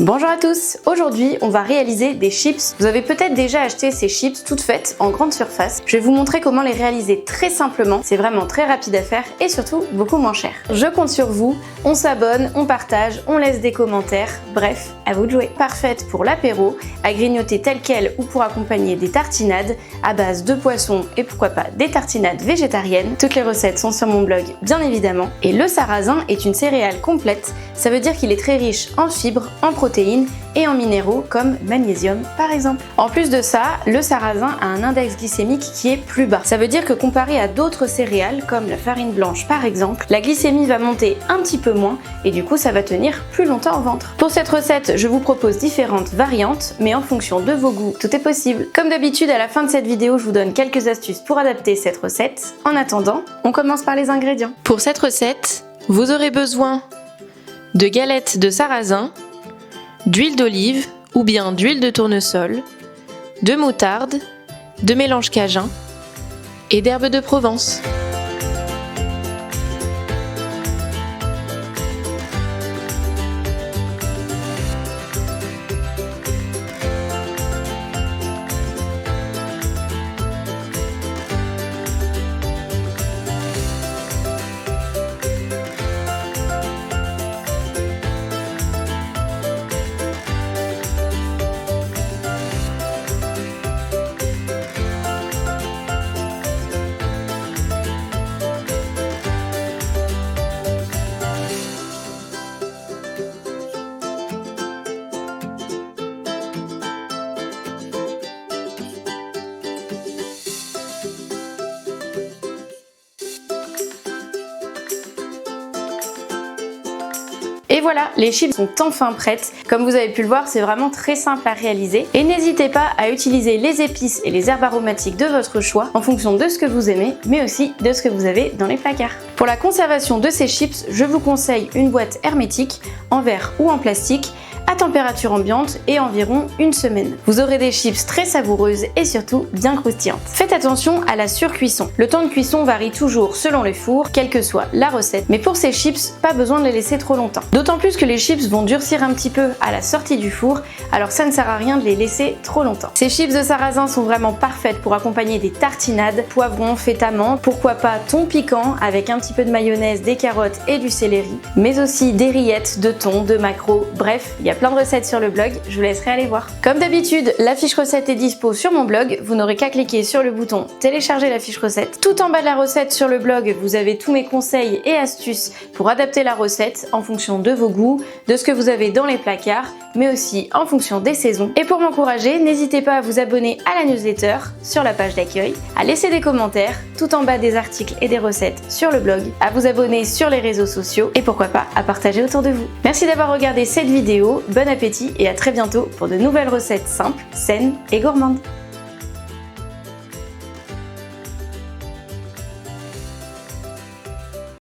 Bonjour à tous, aujourd'hui on va réaliser des chips. Vous avez peut-être déjà acheté ces chips toutes faites en grande surface. Je vais vous montrer comment les réaliser très simplement, c'est vraiment très rapide à faire et surtout beaucoup moins cher. Je compte sur vous, on s'abonne, on partage, on laisse des commentaires, bref, à vous de jouer. Parfaite pour l'apéro, à grignoter tel quel ou pour accompagner des tartinades à base de poisson et pourquoi pas des tartinades végétariennes. Toutes les recettes sont sur mon blog bien évidemment. Et le sarrasin est une céréale complète, ça veut dire qu'il est très riche en fibres, en protéines et en minéraux comme magnésium par exemple. En plus de ça, le sarrasin a un index glycémique qui est plus bas. Ça veut dire que comparé à d'autres céréales comme la farine blanche par exemple, la glycémie va monter un petit peu moins et du coup ça va tenir plus longtemps au ventre. Pour cette recette, je vous propose différentes variantes mais en fonction de vos goûts, tout est possible. Comme d'habitude, à la fin de cette vidéo, je vous donne quelques astuces pour adapter cette recette. En attendant, on commence par les ingrédients. Pour cette recette, vous aurez besoin de galettes de sarrasin, d'huile d'olive ou bien d'huile de tournesol, de moutarde, de mélange cajun et d'herbes de Provence. Et voilà, les chips sont enfin prêtes. Comme vous avez pu le voir, c'est vraiment très simple à réaliser. Et n'hésitez pas à utiliser les épices et les herbes aromatiques de votre choix en fonction de ce que vous aimez, mais aussi de ce que vous avez dans les placards. Pour la conservation de ces chips, je vous conseille une boîte hermétique en verre ou en plastique à température ambiante et environ une semaine. Vous aurez des chips très savoureuses et surtout bien croustillantes. Faites attention à la surcuisson. Le temps de cuisson varie toujours selon le four, quelle que soit la recette, mais pour ces chips, pas besoin de les laisser trop longtemps. D'autant plus que les chips vont durcir un petit peu à la sortie du four, alors ça ne sert à rien de les laisser trop longtemps. Ces chips de sarrasin sont vraiment parfaites pour accompagner des tartinades, poivrons, feta menthe, pourquoi pas thon piquant avec un petit peu de mayonnaise, des carottes et du céleri, mais aussi des rillettes de thon, de maquereau, bref, il y a plein de recettes sur le blog, je vous laisserai aller voir. Comme d'habitude, la fiche recette est dispo sur mon blog, vous n'aurez qu'à cliquer sur le bouton télécharger la fiche recette. Tout en bas de la recette sur le blog, vous avez tous mes conseils et astuces pour adapter la recette en fonction de vos goûts, de ce que vous avez dans les placards, mais aussi en fonction des saisons. Et pour m'encourager, n'hésitez pas à vous abonner à la newsletter sur la page d'accueil, à laisser des commentaires tout en bas des articles et des recettes sur le blog, à vous abonner sur les réseaux sociaux et pourquoi pas à partager autour de vous. Merci d'avoir regardé cette vidéo, bon appétit et à très bientôt pour de nouvelles recettes simples, saines et gourmandes.